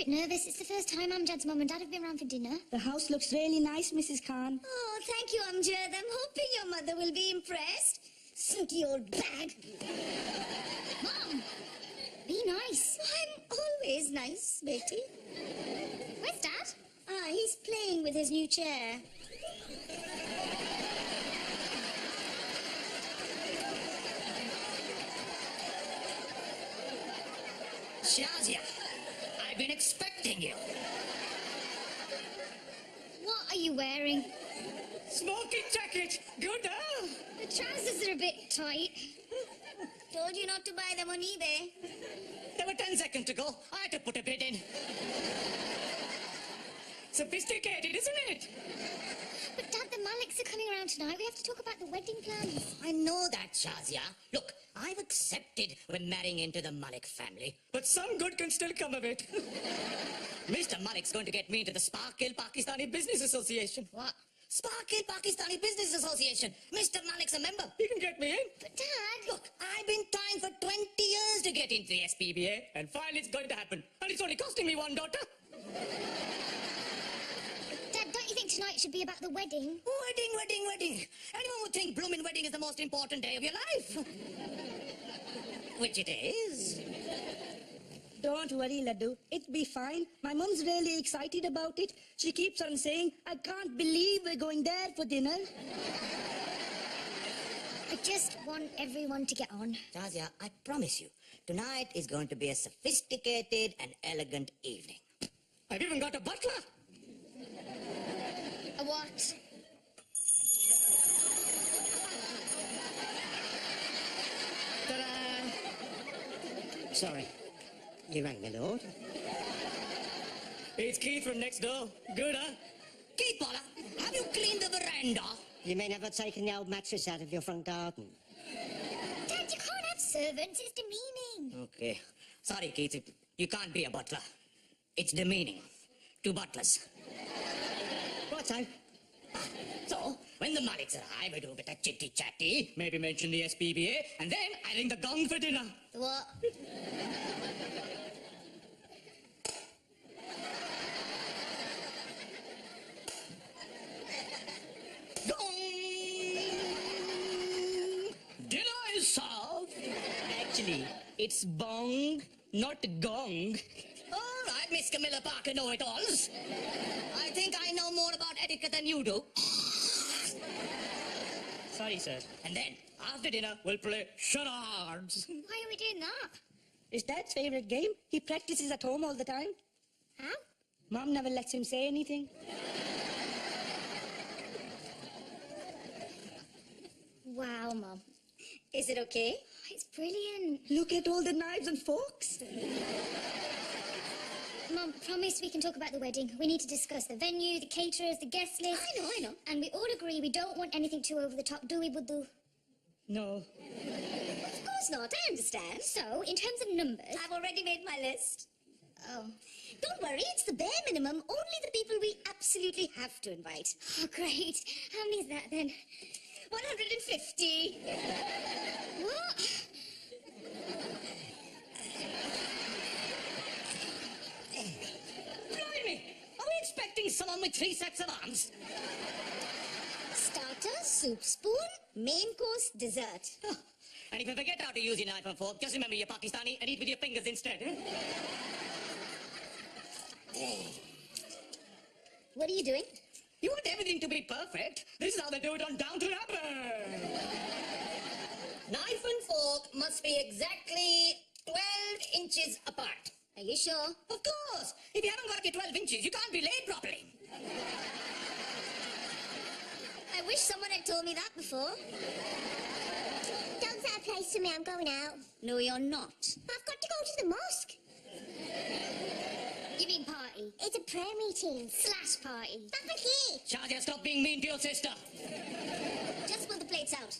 bit nervous. It's the first time Amjad's mum and dad have been round for dinner. The house looks really nice, Mrs. Khan. Oh, thank you, Amjad. I'm hoping your mother will be impressed. Snooty old bag. Mum, be nice. I'm always nice, Betty. Where's Dad? Ah, he's playing with his new chair. Shazia, I've been expecting you. What are you wearing? Smoking jacket. Good, huh? The trousers are a bit tight. Told you not to buy them on eBay. There were 10 seconds to go. I had to put a bid in. Sophisticated, isn't it? But Dad, the Maliks are coming around tonight. We have to talk about the wedding plans. I know that, Shazia. Look, I've accepted we're marrying into the Malik family, but some good can still come of it. Mr. Malik's going to get me into the Sparkle Pakistani Business Association. What? Sparkle Pakistani Business Association. Mr. Malik's a member. He can get me in. But Dad... Look, I've been trying for 20 years to get into the SPBA, and finally it's going to happen. And it's only costing me one daughter. Dad, don't you think tonight should be about the wedding? Wedding. Anyone would think blooming wedding is the most important day of your life. Which it is. Don't worry, Laddu. It'll be fine. My mum's really excited about it. She keeps on saying, I can't believe we're going there for dinner. I just want everyone to get on. Shazia, I promise you, tonight is going to be a sophisticated and elegant evening. I've even got a butler. A what? Ta-da! Sorry. You rang, my lord. It's Keith from next door. Good, huh? Keith Potter, have you cleaned the veranda? You mean never taken the old mattress out of your front garden? Dad, you can't have servants. It's demeaning. Okay. Sorry, Keith. You can't be a butler. It's demeaning. Two butlers. Righto. So, when the Maliks arrive, I do a bit of chitty-chatty, maybe mention the SPBA, and then I ring the gong for dinner. What? Gong! Dinner is served. Actually, it's bong, not gong. All right, Miss Camilla Parker know-it-alls. I think I know more about etiquette than you do. Sorry, sir. And then, after dinner, we'll play charades. Why are we doing that? It's Dad's favourite game. He practices at home all the time. How? Mum never lets him say anything. Wow, Mum. Is it okay? It's brilliant. Look at all the knives and forks. Mum, promise we can talk about the wedding. We need to discuss the venue, the caterers, the guest list. I know. And we all agree we don't want anything too over the top, do we, Buddu? No. Of course not, I understand. So, in terms of numbers... I've already made my list. Oh. Don't worry, it's the bare minimum. Only the people we absolutely have to invite. Oh, great. How many is that, then? 150. What? Blimey! Are we expecting someone with 3 sets of arms? Starter, soup spoon, main course, dessert. Huh. And if you forget how to use your knife and fork, just remember you're Pakistani and eat with your fingers instead. What are you doing? You want everything to be perfect. This is how they do it on Down to Rapper. Knife and fork must be exactly 12 inches apart. Are you sure? Of course. If you haven't got your 12 inches, you can't be laid properly. I wish someone had told me that before. Dog's out of place for me. I'm going out. No, you're not. I've got to go to the mosque. You mean party? It's a prayer meeting. / party. Back with here. Shazia, stop being mean to your sister. Just pull the plates out.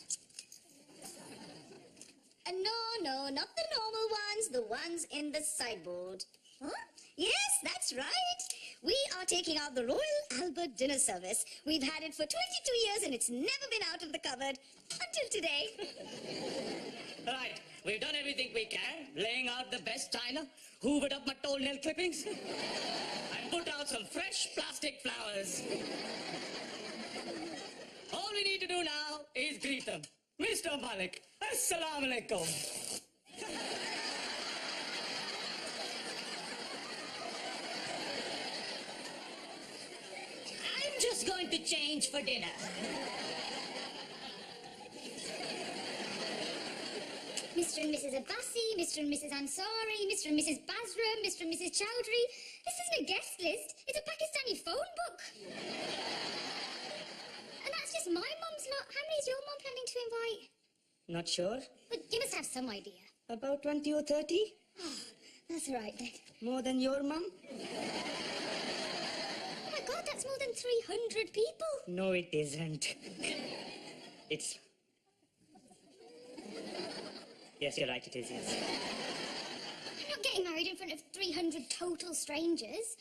No, not the normal ones. The ones in the sideboard. What? Yes, that's right. We are taking out the Royal Albert dinner service. We've had it for 22 years and it's never been out of the cupboard until today. Right, we've done everything we can, laying out the best china, hoovered up my toenail clippings, and put out some fresh plastic flowers. All we need to do now is greet them. Mr. Malik, assalamu alaikum. I'm just going to change for dinner. Mr. and Mrs. Abbasi, Mr. and Mrs. Ansari, Mr. and Mrs. Basra, Mr. and Mrs. Chowdhury. This isn't a guest list, it's a Pakistani phone book. And that's just my mum's lot. How many is your mum planning to invite? Not sure. But you must have some idea. About 20 or 30? Oh, that's all right then. More than your mum? Oh my God, that's more than 300 people. No, it isn't. It's... Yes, you're right, it is, yes. I'm not getting married in front of 300 total strangers.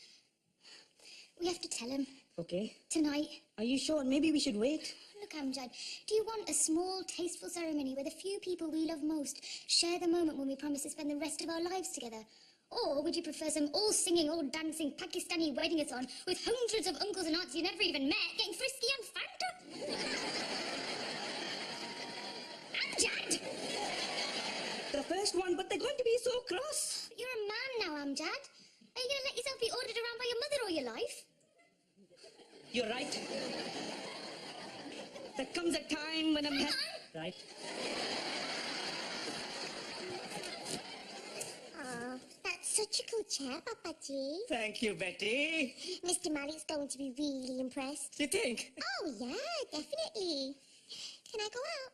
We have to tell them. Okay. Tonight. Are you sure? Maybe we should wait. Look, Amjad, do you want a small, tasteful ceremony where the few people we love most share the moment when we promise to spend the rest of our lives together? Or would you prefer some all-singing, all-dancing Pakistani wedding-a-thon with hundreds of uncles and aunts you never even met getting frisky on Fanta? Amjad! The first one, but they're going to be so cross. You're a man now, Amjad. Are you going to let yourself be ordered around by your mother all your life? You're right. There comes a time when I'm... Hang on. Right. Oh, that's such a cool chair, Papa G. Thank you, Betty. Mr. Malik's going to be really impressed. You think? Oh, yeah, definitely. Can I go out?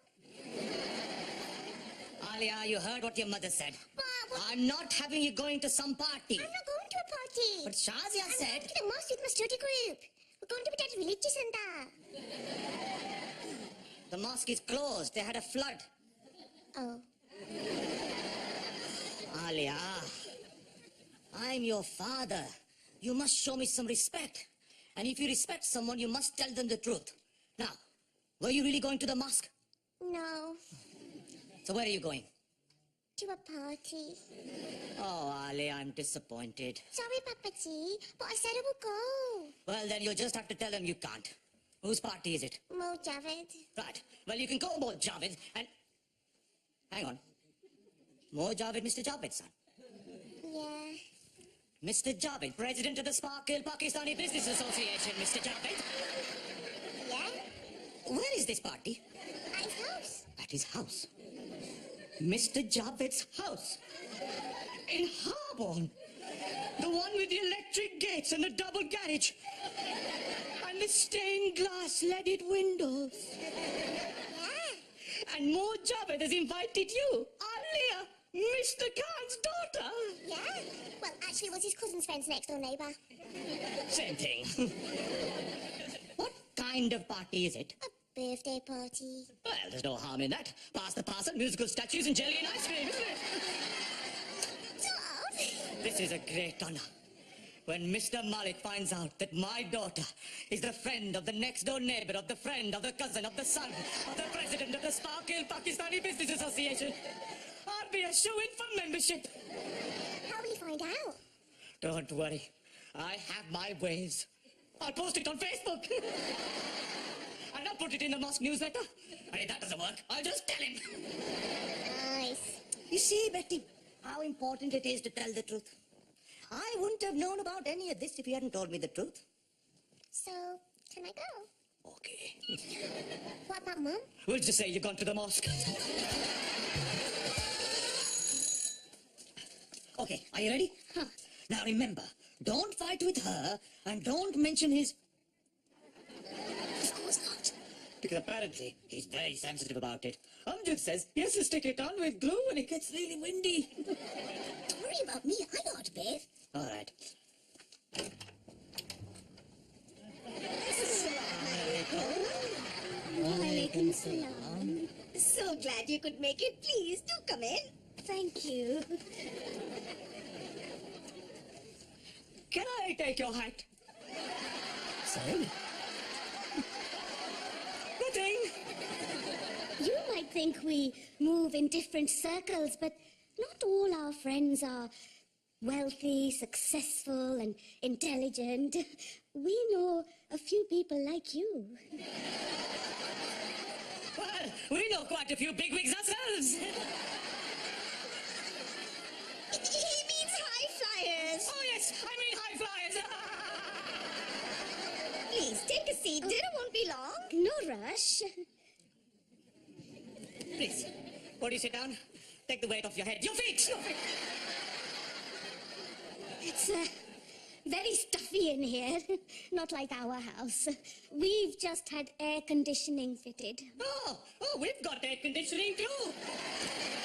Alia, you heard what your mother said. What? I'm not having you going to some party. I'm not going to a party. But Shazia I'm said... going to the mosque with my study group. We're going to be that religious and that. The mosque is closed. They had a flood. Oh. Alia, I'm your father. You must show me some respect. And if you respect someone, you must tell them the truth. Now, were you really going to the mosque? No. So where are you going? To a party. Oh, Ali, I'm disappointed. Sorry, Papa G, but I said I would go. Well, then you'll just have to tell them you can't. Whose party is it? Mo Javed. Right. Well, you can go Mo Javed and... Hang on. Mo Javed, Mr. Javed's son. Yeah. Mr. Javed, president of the Sparkle Pakistani Business Association, Mr. Javed. Yeah? Where is this party? At his house. At his house. Mr. Javed's house. In Harborne. The one with the electric gates and the double garage. And the stained glass leaded windows. Yeah. And Mo Javed has invited you, Alia, Mr. Khan's daughter. Yeah. Well, actually, it was his cousin's friend's next door neighbour. Same thing. What kind of party is it? A birthday party. Well, there's no harm in that. Pass the parcel, musical statues and jelly and ice cream, isn't it? Dad! This is a great honor. When Mr. Malik finds out that my daughter is the friend of the next door neighbor, of the friend, of the cousin, of the son, of the president of the Sparkle Pakistani Business Association, I'll be a shoo-in for membership. How will he find out? Don't worry. I have my ways. I'll post it on Facebook. And I'll put it in the mosque newsletter. And if that doesn't work, I'll just tell him. Nice. You see, Betty, how important it is to tell the truth. I wouldn't have known about any of this if you hadn't told me the truth. So, can I go? Okay. What about Mum? We'll just say you've gone to the mosque. Okay, are you ready? Huh. Now remember, don't fight with her and don't mention his... Of course not. Because apparently he's very sensitive about it. Amjad says he has to stick it on with glue when it gets really windy. Don't worry about me. I know how to bathe. All right. Walaikum salam. So glad you could make it. Please, do come in. Thank you. Can I take your hat? saying? Nothing. You might think we move in different circles, but not all our friends are wealthy, successful, and intelligent. We know a few people like you. Well, we know quite a few bigwigs ourselves. He means high flyers. Oh, yes, I mean high flyers. Please, take a seat. Dinner won't be long. No rush. Please, won't you sit down? Take the weight off your head. Your feet! Your feet! It's very stuffy in here. Not like our house. We've just had air conditioning fitted. Oh, we've got air conditioning too.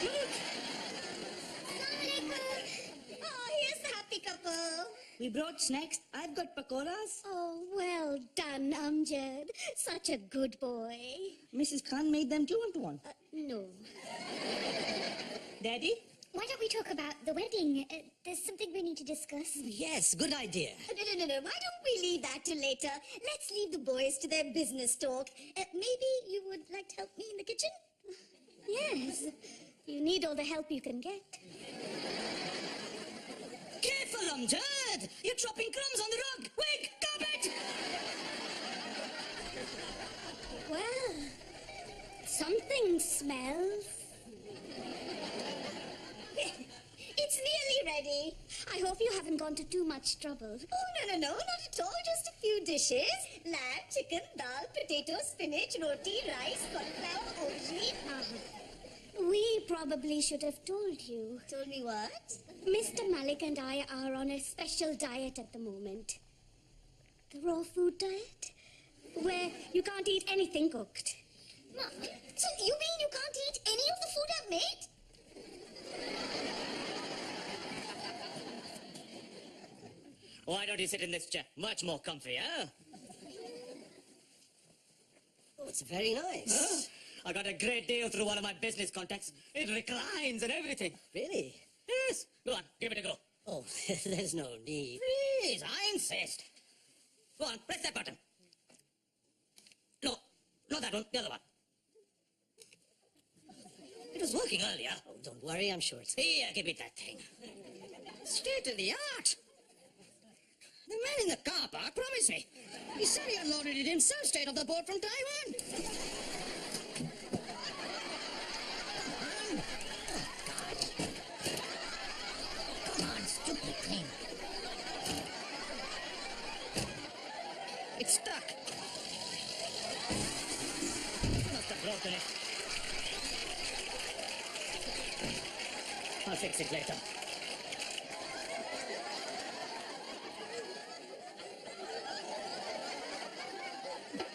Look. Oh, here's the happy couple. We brought snacks. I've got pakoras. Oh, well done, Amjad. Such a good boy. Mrs. Khan made them. Do you want one? No. Daddy? Why don't we talk about the wedding? There's something we need to discuss. Yes, good idea. No. Why don't we leave that till later? Let's leave the boys to their business talk. Maybe you would like to help me in the kitchen? Yes. You need all the help you can get. Careful, Amjad! You're dropping crumbs on the rug! Wig! Carpet! Well, something smells. It's nearly ready. I hope you haven't gone to too much trouble. Oh, no, not at all. Just a few dishes. Lamb, chicken, dal, potato, spinach, roti, rice, cauliflower, aubergine. We probably should have told you. Told me what? Mr. Malik and I are on a special diet at the moment. The raw food diet? Where you can't eat anything cooked. Mom, so you mean you can't eat any of the food I've made? Why don't you sit in this chair? Much more comfy, huh? Oh, it's very nice. Huh? I got a great deal through one of my business contacts. It reclines and everything. Really? Yes. Go on, give it a go. Oh, there's no need. Please, I insist. Go on, press that button. No, not that one, the other one. It was working earlier. Oh, don't worry, I'm sure it's... Here, give me that thing. State of the art. The man in the car park promised me. He said he unloaded it himself straight off the boat from Taiwan. Come on, stupid thing. It's stuck. Must have broken it. I'll fix it later.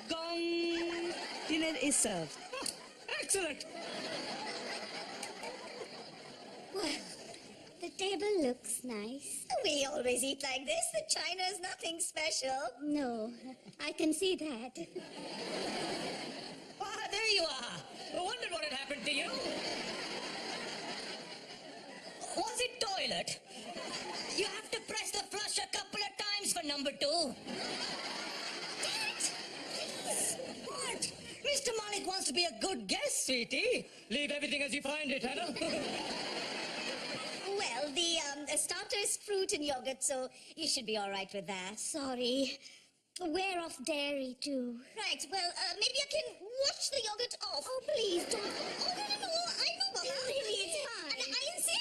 Gong! Dinner is served. Oh, excellent! Well, the table looks nice. We always eat like this. The china's nothing special. No, I can see that. Ah, there you are. I wondered what had happened to you. Was it toilet? You have to press the flush a couple of times for number 2. What? Mr. Malik wants to be a good guest, sweetie. Leave everything as you find it, Hannah. Well, the starter is fruit and yogurt, so you should be all right with that. Sorry. We're off dairy too. Right, well, maybe I can wash the yogurt off. Oh, please don't. Oh, no, I know, Mama. Really, it's fine. And I insist.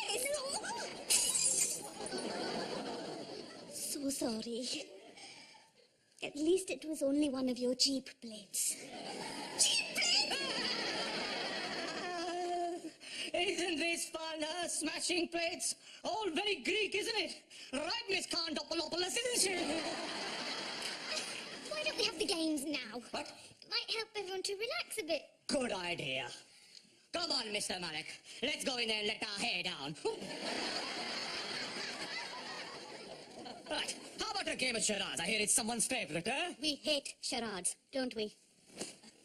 So sorry. At least it was only one of your cheap plates. Cheap plate? Isn't this fun, huh? Smashing plates. All very Greek, isn't it? Right, Miss Kandopoulos, isn't she? Why don't we have the games now? What? It might help everyone to relax a bit. Good idea. Come on, Mr. Malik. Let's go in there and let our hair down. Right. How about a game of charades? I hear it's someone's favorite, eh? We hate charades, don't we?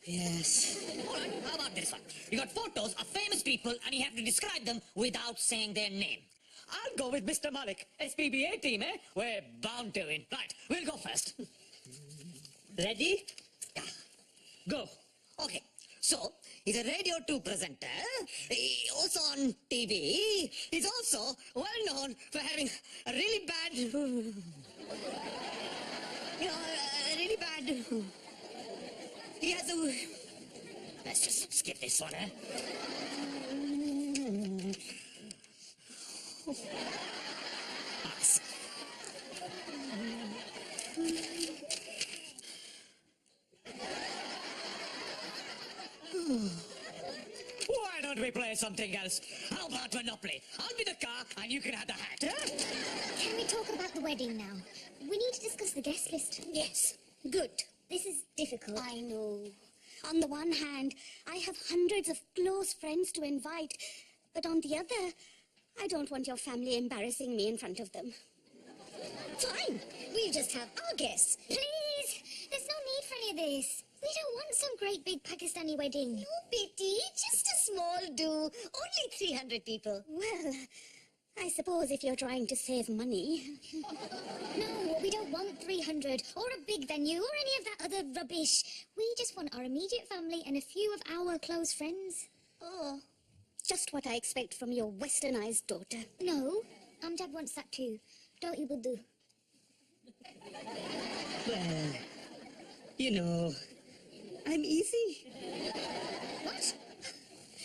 Yes. All right. How about this one? You got photos of famous people and you have to describe them without saying their name. I'll go with Mr. Malik. SPBA team, eh? We're bound to win. Right. We'll go first. Ready? Yeah. Go. Okay. So, he's a Radio 2 presenter, also on TV. He's also well known for having a really bad... really bad... He has a... Let's just skip this one, eh? Pass. Why don't we play something else? How about Monopoly? I'll be the car and you can have the hat, huh? Can we talk about the wedding now? We need to discuss the guest list. Yes. Good. This is difficult. I know. On the one hand, I have hundreds of close friends to invite, but on the other, I don't want your family embarrassing me in front of them. Fine. We'll just have our guests. Please! There's no need for any of this. We don't want some great big Pakistani wedding. No pity, just a small do. Only 300 people. Well, I suppose if you're trying to save money. No, we don't want 300 or a big venue or any of that other rubbish. We just want our immediate family and a few of our close friends. Oh, just what I expect from your westernized daughter. No, Amjad wants that too. Don't you, Buddu? Well, you know, I'm easy. What?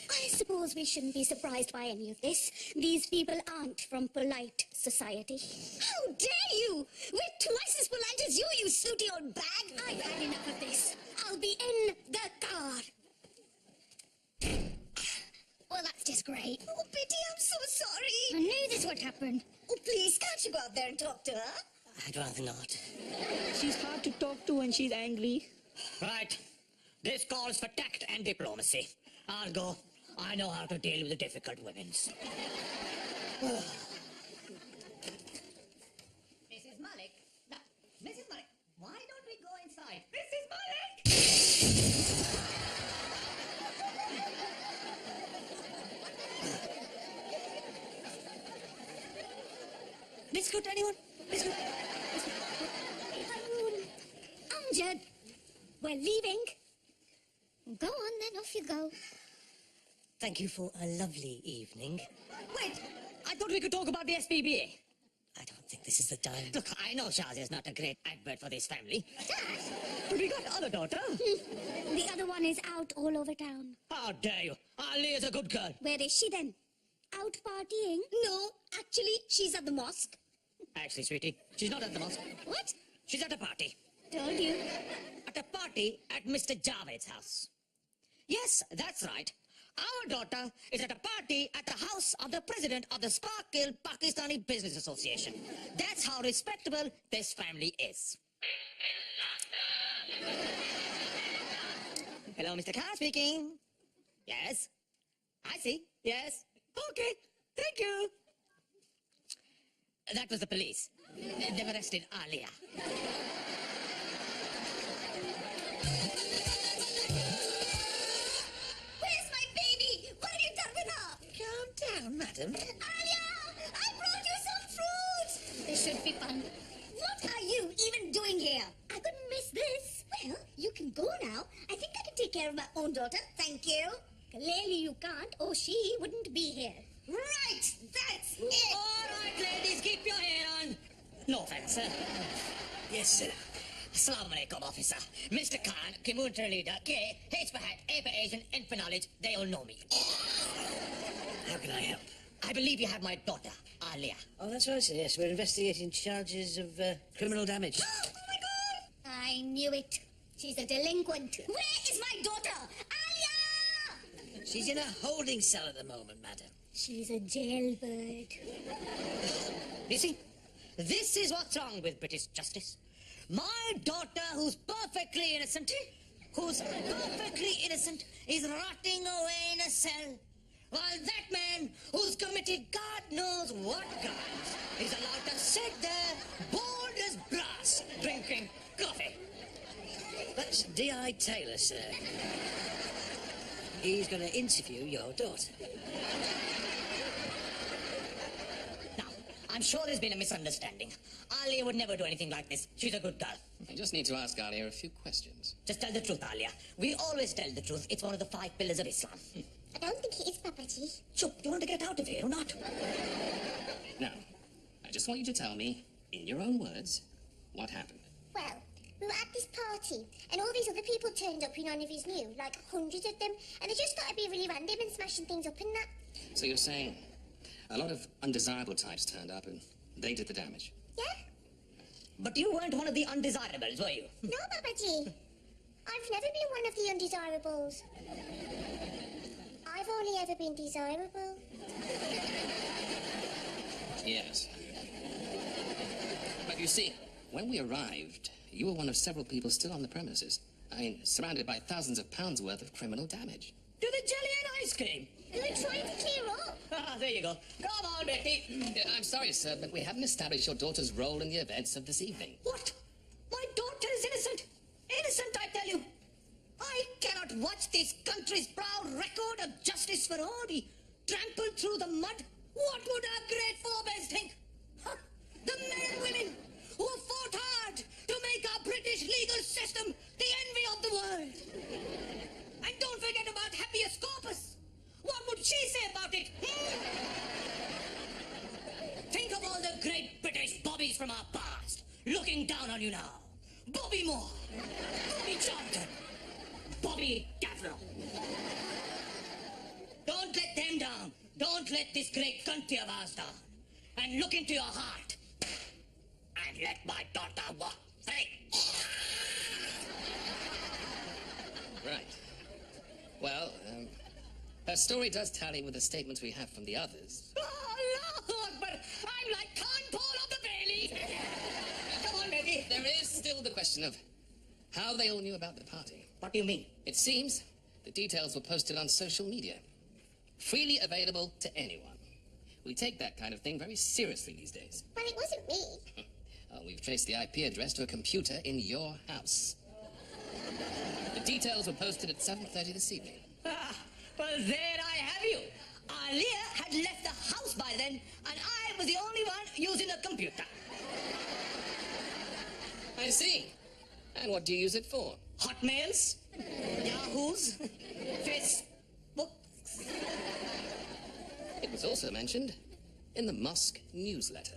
I suppose we shouldn't be surprised by any of this. These people aren't from polite society. How dare you! We're twice as polite as you snooty old bag. I've had enough of this. I'll be in the car. Well, that's just great. Oh, pity, I'm so sorry. I knew this would happen. Oh, please, can't you go out there and talk to her? I'd rather not. She's hard to talk to when she's angry. Right. This calls for tact and diplomacy. I'll go. I know how to deal with the difficult women's. Mrs. Malik? No, Mrs. Malik, why don't we go inside? Mrs. Malik! Biscuit, anyone? Biscuit? Amjad, we're leaving. Go on then, off you go. Thank you for a lovely evening. Wait, I thought we could talk about the SPBA. I don't think this is the time. Look, I know Shazia's not a great advert for this family. But we got other daughter. The other one is out all over town. How dare you? Ali is a good girl. Where is she then? Out partying? No, actually, she's at the mosque. Actually, sweetie, she's not at the mosque. What? She's at a party. Told you. At a party at Mr. Javed's house. Yes, that's right. Our daughter is at a party at the house of the president of the Sparkle Pakistani Business Association. That's how respectable this family is. Hello, Mr. Khan speaking. Yes. I see. Yes. Okay. Thank you. That was the police. They've arrested Alia. Where's my baby? What have you done with her? Calm down, madam. Alia, I brought you some fruit. This should be fun. What are you even doing here? I couldn't miss this. Well, you can go now. I think I can take care of my own daughter. Thank you. Clearly you can't, or she wouldn't be here. Right, that's it. All right, ladies, keep your hair on. No offense, sir. Yes, sir. Assalamu alaikum, officer. Mr. Khan, community leader, K, H for hat, A for Asian, N for knowledge. They all know me. How can I help? I believe you have my daughter, Alia. Oh, that's right, sir. Yes, we're investigating charges of criminal damage. Oh my God! I knew it. She's a delinquent. Where is my daughter? Alia! She's in a holding cell at the moment, madam. She's a jailbird. You see, this is what's wrong with British justice. My daughter, who's perfectly innocent, is rotting away in a cell. While that man, who's committed God knows what crimes, is allowed to sit there, bold as brass, drinking coffee. That's D.I. Taylor, sir. He's going to interview your daughter. Now, I'm sure there's been a misunderstanding. Alia would never do anything like this. She's a good girl. I just need to ask Alia a few questions. Just tell the truth, Alia. We always tell the truth. It's one of the 5 pillars of Islam. I don't think it is, Papaji. Chup, you want to get out of here or not? Now, I just want you to tell me, in your own words, what happened. Well, we were at this party, and all these other people turned up who none of us knew, like hundreds of them, and they just got to be really random and smashing things up and that. So you're saying a lot of undesirable types turned up and they did the damage? Yeah? But you weren't one of the undesirables, were you? No, Papaji. I've never been one of the undesirables. I've only ever been desirable. Yes. But you see, when we arrived, you were one of several people still on the premises. I mean, surrounded by thousands of pounds worth of criminal damage. To the jelly and ice cream. We're trying to clear up. Ah, there you go. Come on, Betty. I'm sorry, sir, but we haven't established your daughter's role in the events of this evening. What? My daughter is innocent. Innocent, I tell you. I cannot watch this country's proud record of justice for all be trampled through the mud. What would our great forebears think? Huh? The men and women who have fought hard to make our British legal system the envy of the world. And don't forget about habeas corpus. What would she say about it? Think of all the great British bobbies from our past looking down on you now. Bobby Moore, Bobby Charlton, Bobby Gavril. Don't let them down. Don't let this great country of ours down. And look into your heart. And let my daughter walk free. Right. Well, her story does tally with the statements we have from the others. Oh, Lord, but I'm like Khan Paul of the Bailey. Come on, Betty. There is still the question of how they all knew about the party. What do you mean? It seems the details were posted on social media, freely available to anyone. We take that kind of thing very seriously these days. Well, it wasn't me. We've traced the IP address to a computer in your house. The details were posted at 7:30 this evening. Ah, well, there I have you. Alia had left the house by then, and I was the only one using a computer. I see. And what do you use it for? Hotmails, Yahoos, Facebook. It was also mentioned in the mosque newsletter.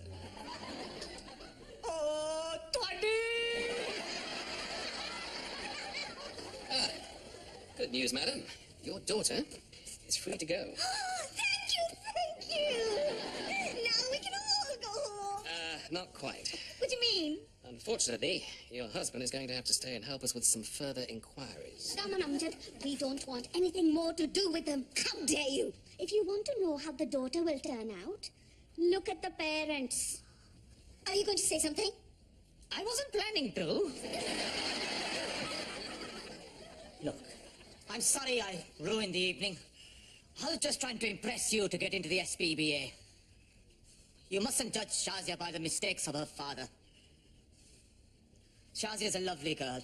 Oh, Twaddy! Good news, madam. Your daughter is free to go. Oh, thank you. Now we can all go home. Not quite. What do you mean? Unfortunately, your husband is going to have to stay and help us with some further inquiries. Come on, Amjad. We don't want anything more to do with them. How dare you? If you want to know how the daughter will turn out, look at the parents. Are you going to say something? I wasn't planning to. Look, I'm sorry I ruined the evening. I was just trying to impress you to get into the SPBA. You mustn't judge Shazia by the mistakes of her father. Shazia's a lovely girl.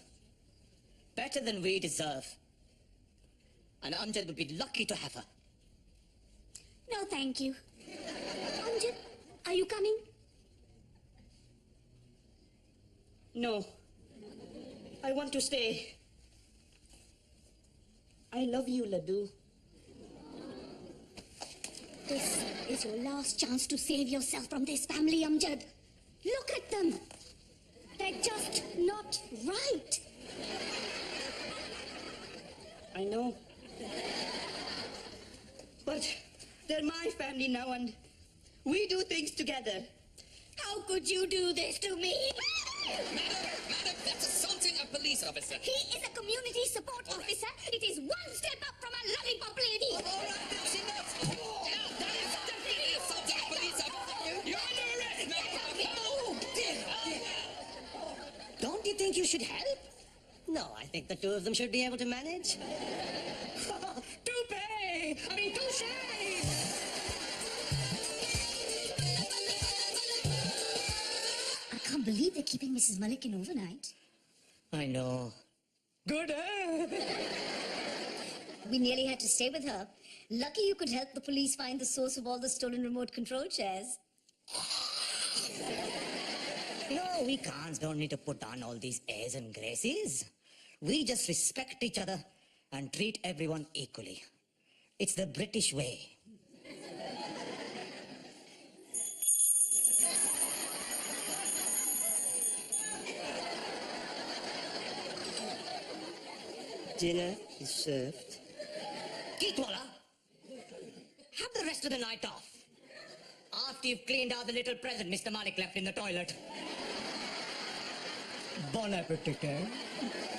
Better than we deserve. And Amjad would be lucky to have her. No, thank you. Amjad, are you coming? No. I want to stay. I love you, Laddu. This is your last chance to save yourself from this family, Amjad. Look at them. They're just not right. I know. But they're my family now and we do things together. How could you do this to me? Madam, that's assaulting a police officer. He is a community support officer. It is one step up from a lollipop lady. All right, that's enough. Now, that is definitely assaulting a police officer. You're under arrest. Don't you think you should help? No, I think the two of them should be able to manage. Toupee! I mean, touche! I can't believe they're keeping Mrs. Mulligan overnight. I know. Good, eh? We nearly had to stay with her. Lucky you could help the police find the source of all the stolen remote control chairs. No, we cans don't need to put on all these airs and graces. We just respect each other and treat everyone equally. It's the British way. Dinner is served. Keithwalla, have the rest of the night off. After you've cleaned out the little present Mr. Malik left in the toilet. Bon appetit, eh?